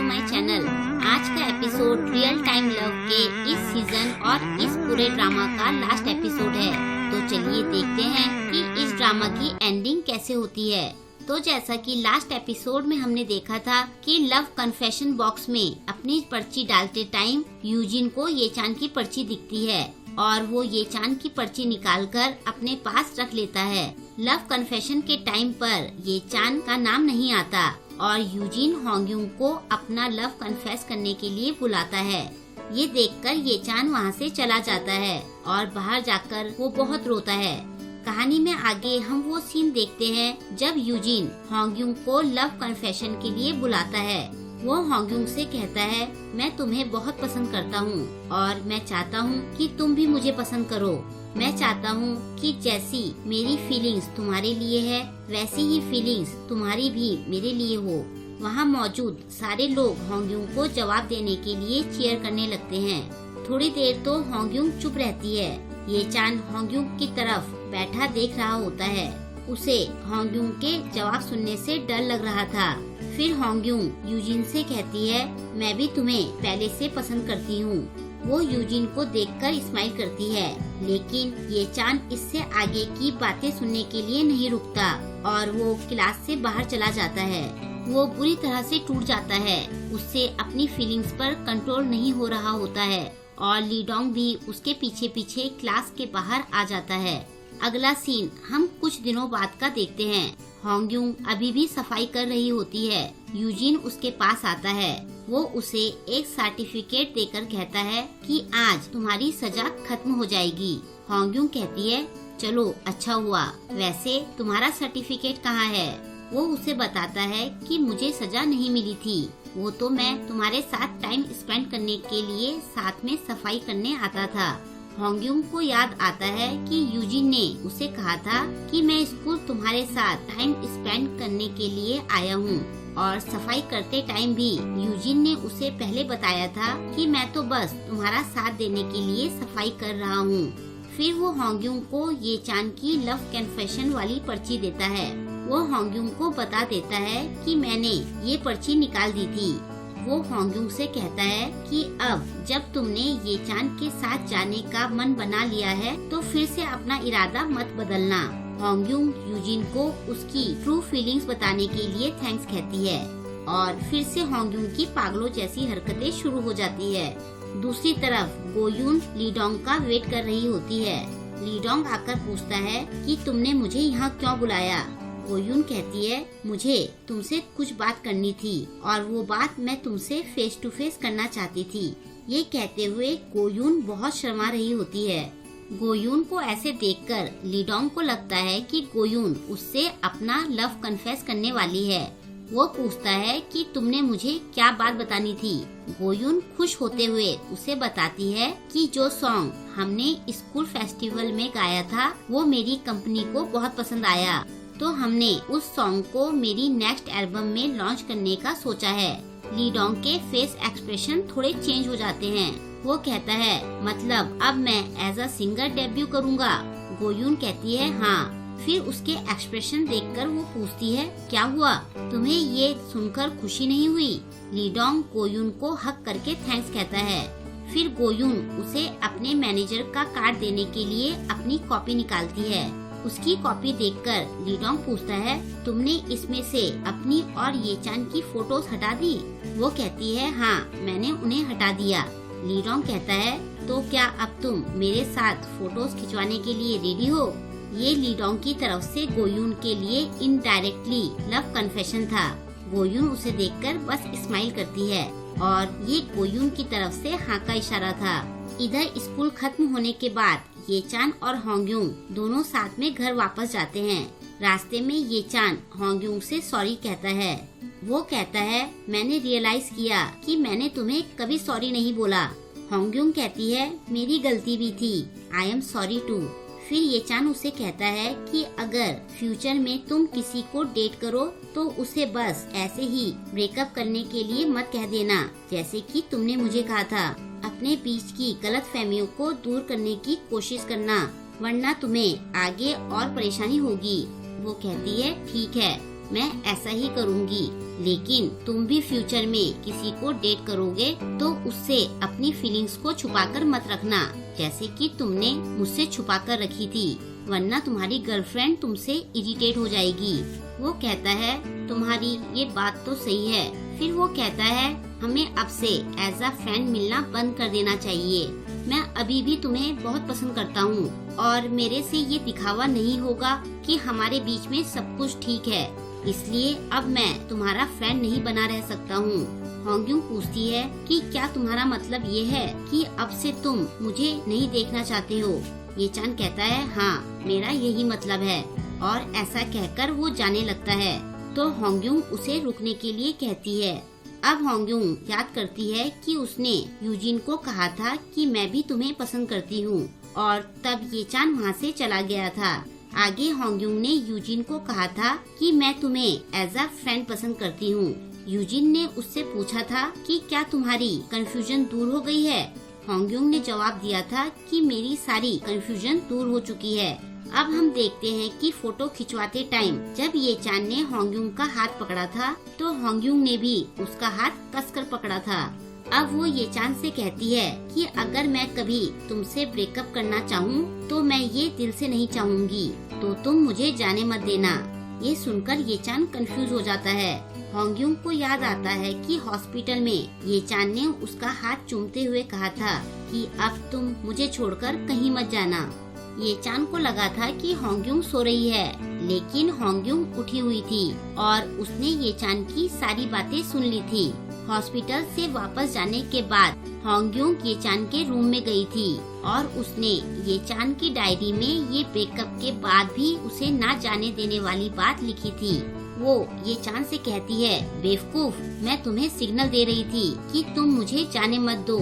My channel. आज का episode real time love के इस सीजन और इस पूरे ड्रामा का लास्ट एपिसोड है। तो चलिए देखते हैं कि इस ड्रामा की एंडिंग कैसे होती है। तो जैसा कि लास्ट एपिसोड में हमने देखा था कि लव कन्फेशन बॉक्स में अपनी पर्ची डालते टाइम यूजिन को ये चान की पर्ची दिखती है और वो ये चान की पर्ची निकालकर अपने पास रख लेता है। लव कन्फेशन के टाइम पर ये चान का नाम नहीं आता और यूजिन होंगयुंग को अपना लव कन्फेस करने के लिए बुलाता है। ये देखकर ये चान वहाँ से चला जाता है और बाहर जाकर वो बहुत रोता है। कहानी में आगे हम वो सीन देखते हैं जब यूजिन होंगयुंग को लव कन्फेशन के लिए बुलाता है। वो होंगयुंग से कहता है, मैं तुम्हें बहुत पसंद करता हूँ और मैं चाहता हूँ कि तुम भी मुझे पसंद करो। मैं चाहता हूँ कि जैसी मेरी फीलिंग्स तुम्हारे लिए है वैसी ही फीलिंग्स तुम्हारी भी मेरे लिए हो। वहाँ मौजूद सारे लोग होंगयुंग को जवाब देने के लिए चीयर करने लगते हैं। थोड़ी देर तो होंगयुंग चुप रहती है। ये चान होंगयुंग की तरफ बैठा देख रहा होता है। उसे होंगयुंग के जवाब सुनने से डर लग रहा था। फिर होंगयुंग यूजिन से कहती है, मैं भी तुम्हें पहले से पसंद करती हूँ। वो यूजिन को देखकर स्माइल करती है, लेकिन ये चान इससे आगे की बातें सुनने के लिए नहीं रुकता और वो क्लास से बाहर चला जाता है। वो बुरी तरह से टूट जाता है। उससे अपनी फीलिंग्स पर कंट्रोल नहीं हो रहा होता है और लीडोंग भी उसके पीछे पीछे क्लास के बाहर आ जाता है। अगला सीन हम कुछ दिनों बाद का देखते हैं। होंगयुंग अभी भी सफाई कर रही होती है। यूजिन उसके पास आता है। वो उसे एक सर्टिफिकेट देकर कहता है कि आज तुम्हारी सजा खत्म हो जाएगी। होंगयुंग कहती है, चलो अच्छा हुआ। वैसे तुम्हारा सर्टिफिकेट कहाँ है? वो उसे बताता है कि मुझे सजा नहीं मिली थी। वो तो मैं तुम्हारे साथ टाइम स्पेंड करने के लिए साथ में सफाई करने आता था। होंगयुंग को याद आता है कि यूजिन ने उसे कहा था कि मैं स्कूल तुम्हारे साथ टाइम स्पेंड करने के लिए आया हूँ और सफाई करते टाइम भी यूजिन ने उसे पहले बताया था कि मैं तो बस तुम्हारा साथ देने के लिए सफाई कर रहा हूँ। फिर वो होंगयुंग को ये चान की लव कन्फेशन वाली पर्ची देता है। वो होंगयुंग को बता देता है कि मैंने ये पर्ची निकाल दी थी। वो होंगयुंग से कहता है कि अब जब तुमने ये चान के साथ जाने का मन बना लिया है तो फिर से अपना इरादा मत बदलना। होंगयुंग यूजिन को उसकी ट्रू फीलिंग्स बताने के लिए थैंक्स कहती है और फिर से होंगयुंग की पागलों जैसी हरकतें शुरू हो जाती है। दूसरी तरफ गोयुन लीडोंग का वेट कर रही होती है। लीडोंग आकर पूछता है कि तुमने मुझे यहाँ क्यों बुलाया? गोयुन कहती है, मुझे तुमसे कुछ बात करनी थी और वो बात मैं तुमसे फेस टू फेस करना चाहती थी। ये कहते हुए गोयुन बहुत शर्मा रही होती है। गोयुन को ऐसे देखकर लीडोंग को लगता है कि गोयुन उससे अपना लव कन्फेस करने वाली है। वो पूछता है कि तुमने मुझे क्या बात बतानी थी? गोयुन खुश होते हुए उसे बताती है कि जो सॉन्ग हमने स्कूल फेस्टिवल में गाया था वो मेरी कंपनी को बहुत पसंद आया, तो हमने उस सॉन्ग को मेरी नेक्स्ट एल्बम में लॉन्च करने का सोचा है। लीडोंग के फेस एक्सप्रेशन थोड़े चेंज हो जाते हैं। वो कहता है, मतलब अब मैं एज अ सिंगर डेब्यू करूँगा? गोयुन कहती है, हाँ। फिर उसके एक्सप्रेशन देखकर वो पूछती है, क्या हुआ? तुम्हें ये सुनकर खुशी नहीं हुई? लीडोंग गोयुन को हक करके थैंक्स कहता है। फिर गोयुन उसे अपने मैनेजर का कार्ड देने के लिए अपनी कॉपी निकालती है। उसकी कॉपी देखकर लीडोंग पूछता है, तुमने इसमें से अपनी और ये चान की फोटोज हटा दी? वो कहती है, हाँ मैंने उन्हें हटा दिया। लीडोंग कहता है, तो क्या अब तुम मेरे साथ फोटोज खिंचवाने के लिए रेडी हो? ये लीडोंग की तरफ से गोयुन के लिए इनडायरेक्टली लव कन्फेशन था। गोयुन उसे देखकर बस स्माइल करती है और ये गोयुन की तरफ से हाँ का इशारा था। इधर स्कूल खत्म होने के बाद ये चान और होंगयुंग दोनों साथ में घर वापस जाते हैं। रास्ते में ये चान होंगयुंग से सॉरी कहता है। वो कहता है, मैंने रियलाइज किया कि मैंने तुम्हें कभी सॉरी नहीं बोला। होंगयुंग कहती है, मेरी गलती भी थी, आई एम सॉरी टू। फिर ये चान उसे कहता है कि अगर फ्यूचर में तुम किसी को डेट करो तो उसे बस ऐसे ही ब्रेकअप करने के लिए मत कह देना, जैसे कि तुमने मुझे कहा था। अपने बीच की गलतफहमियों को दूर करने की कोशिश करना, वरना तुम्हें आगे और परेशानी होगी। वो कहती है, ठीक है मैं ऐसा ही करूँगी। लेकिन तुम भी फ्यूचर में किसी को डेट करोगे तो उससे अपनी फीलिंग्स को छुपाकर मत रखना, जैसे कि तुमने मुझसे छुपाकर रखी थी, वरना तुम्हारी गर्लफ्रेंड तुमसे इरिटेट हो जाएगी। वो कहता है तुम्हारी ये बात तो सही है। फिर वो कहता है हमें अब से एज अ फ्रेंड मिलना बंद कर देना चाहिए। मैं अभी भी तुम्हें बहुत पसंद करता हूँ और मेरे से ये दिखावा नहीं होगा कि हमारे बीच में सब कुछ ठीक है, इसलिए अब मैं तुम्हारा फ्रेंड नहीं बना रह सकता हूँ। होंग्यूंग पूछती है कि क्या तुम्हारा मतलब ये है कि अब से तुम मुझे नहीं देखना चाहते हो? ये चान कहता है हाँ, मेरा यही मतलब है, और ऐसा कहकर वो जाने लगता है। तो होंग्यूंग उसे रुकने के लिए कहती है। अब होंग्यूंग याद करती है कि उसने यूजिन को कहा था कि मैं भी तुम्हें पसंद करती हूँ, और तब ये चान वहाँ से चला गया था। आगे होंग्यूंग ने यूजिन को कहा था कि मैं तुम्हें एज अ फ्रेंड पसंद करती हूँ। यूजिन ने उससे पूछा था कि क्या तुम्हारी कंफ्यूजन दूर हो गई है? होंग्यूंग ने जवाब दिया था कि मेरी सारी कंफ्यूजन दूर हो चुकी है। अब हम देखते हैं कि फोटो खिंचवाते टाइम जब ये चान ने होंग्यूंग का हाथ पकड़ा था तो होंग्यूंग ने भी उसका हाथ कसकर पकड़ा था। अब वो ये चान से कहती है कि अगर मैं कभी तुमसे ब्रेकअप करना चाहूँ तो मैं ये दिल से नहीं चाहूँगी, तो तुम मुझे जाने मत देना। ये सुनकर ये चान कंफ्यूज हो जाता है। होंग्यूंग को याद आता है कि हॉस्पिटल में ये चान ने उसका हाथ चूमते हुए कहा था कि अब तुम मुझे छोड़कर कहीं मत जाना। ये चान को लगा था कि होंग्यूंग सो रही है, लेकिन होंग्यूंग उठी हुई थी और उसने ये चान की सारी बातें सुन ली थी। हॉस्पिटल से वापस जाने के बाद होंग्यूंग ये चान के रूम में गई थी और उसने ये चान की डायरी में ये ब्रेकअप के बाद भी उसे ना जाने देने वाली बात लिखी थी। वो ये चान से कहती है बेवकूफ, मैं तुम्हें सिग्नल दे रही थी कि तुम मुझे जाने मत दो।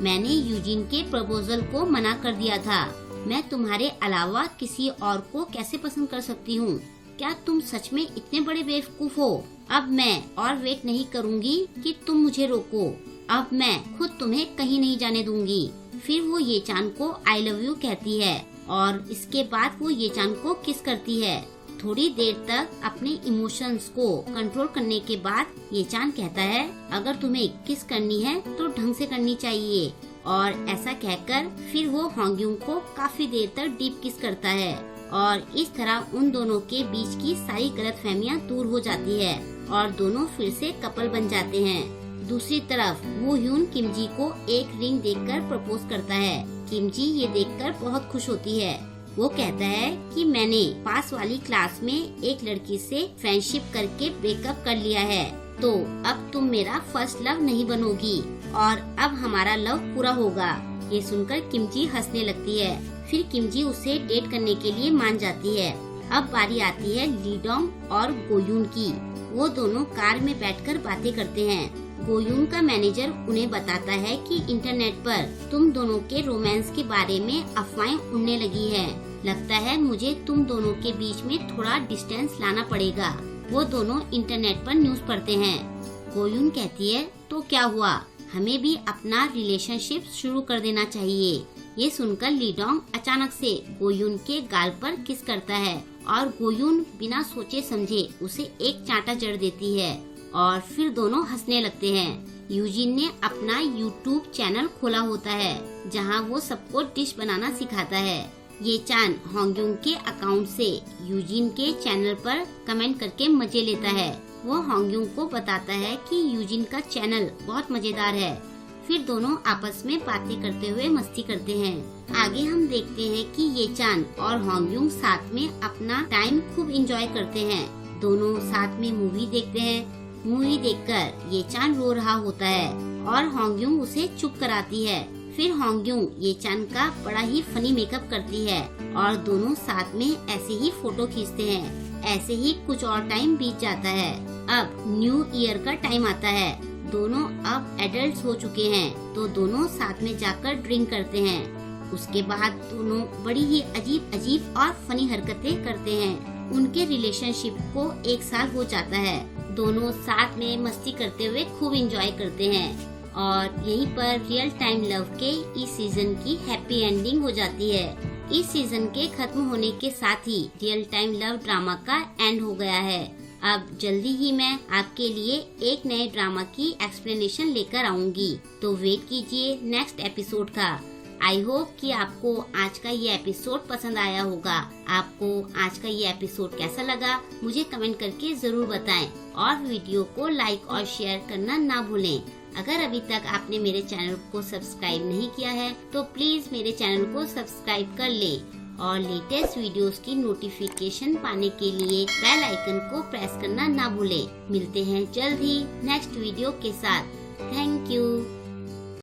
मैंने यूजिन के प्रपोजल को मना कर दिया था। मैं तुम्हारे अलावा किसी और को कैसे पसंद कर सकती हूँ? क्या तुम सच में इतने बड़े बेवकूफ हो? अब मैं और वेट नहीं करूँगी कि तुम मुझे रोको। अब मैं खुद तुम्हें कहीं नहीं जाने दूंगी। फिर वो ये चान को आई लव यू कहती है और इसके बाद वो ये चान को किस करती है। थोड़ी देर तक अपने इमोशंस को कंट्रोल करने के बाद ये चान कहता है अगर तुम्हें किस करनी है तो ढंग से करनी चाहिए, और ऐसा कहकर फिर वो होंग्यूंग को काफी देर तक डीप किस करता है और इस तरह उन दोनों के बीच की सारी गलतफहमियां दूर हो जाती है और दोनों फिर से कपल बन जाते हैं। दूसरी तरफ वो ह्यून किमजी को एक रिंग देकर प्रपोज करता है। किमजी ये देखकर बहुत खुश होती है। वो कहता है कि मैंने पास वाली क्लास में एक लड़की से फ्रेंडशिप करके ब्रेकअप कर लिया है, तो अब तुम मेरा फर्स्ट लव नहीं बनोगी और अब हमारा लव पूरा होगा। ये सुनकर किमजी हंसने लगती है। फिर किमजी उसे डेट करने के लिए मान जाती है। अब बारी आती है लीडोंग और गोयून की। वो दोनों कार में बैठकर बातें करते हैं। गोयून का मैनेजर उन्हें बताता है कि इंटरनेट पर तुम दोनों के रोमांस के बारे में अफवाहें उड़ने लगी है। लगता है मुझे तुम दोनों के बीच में थोड़ा डिस्टेंस लाना पड़ेगा। वो दोनों इंटरनेट पर न्यूज पढ़ते हैं। गोयून कहती है तो क्या हुआ, हमें भी अपना रिलेशनशिप शुरू कर देना चाहिए। ये सुनकर लीडोंग अचानक से गोयून के गाल पर किस करता है और गोयून बिना सोचे समझे उसे एक चांटा जड़ देती है और फिर दोनों हंसने लगते हैं। यूजिन ने अपना YouTube चैनल खोला होता है जहां वो सबको डिश बनाना सिखाता है। ये चान होंग्यूंग के अकाउंट से यूजिन के चैनल पर कमेंट करके मजे लेता है। वो होंग्यूंग को बताता है कि यूजिन का चैनल बहुत मजेदार है। फिर दोनों आपस में बातें करते हुए मस्ती करते हैं। आगे हम देखते हैं कि ये चान और होंग्यूंग साथ में अपना टाइम खूब एंजॉय करते हैं। दोनों साथ में मूवी देखते हैं। मूवी देखकर ये चान रो रहा होता है और होंग्यूंग उसे चुप कराती है। फिर होंग्यूंग ये चान का बड़ा ही फनी मेकअप करती है और दोनों साथ में ऐसे ही फोटो खींचते हैं। ऐसे ही कुछ और टाइम बीत जाता है। अब न्यू ईयर का टाइम आता है। दोनों अब एडल्ट हो चुके हैं, तो दोनों साथ में जाकर ड्रिंक करते हैं। उसके बाद दोनों बड़ी ही अजीब अजीब और फनी हरकतें करते हैं। उनके रिलेशनशिप को 1 साल हो जाता है। दोनों साथ में मस्ती करते हुए खूब एंजॉय करते हैं और यहीं पर रियल टाइम लव के इस सीजन की हैप्पी एंडिंग हो जाती है। इस सीजन के खत्म होने के साथ ही रियल टाइम लव ड्रामा का एंड हो गया है। अब जल्दी ही मैं आपके लिए एक नए ड्रामा की एक्सप्लेनेशन लेकर आऊंगी, तो वेट कीजिए नेक्स्ट एपिसोड का। आई होप कि आपको आज का ये एपिसोड पसंद आया होगा। आपको आज का ये एपिसोड कैसा लगा मुझे कमेंट करके जरूर बताएं और वीडियो को लाइक और शेयर करना ना भूलें। अगर अभी तक आपने मेरे चैनल को सब्सक्राइब नहीं किया है तो प्लीज मेरे चैनल को सब्सक्राइब कर लें और लेटेस्ट वीडियोस की नोटिफिकेशन पाने के लिए बेल आइकन को प्रेस करना ना भूलें। मिलते हैं जल्द ही नेक्स्ट वीडियो के साथ। Thank you.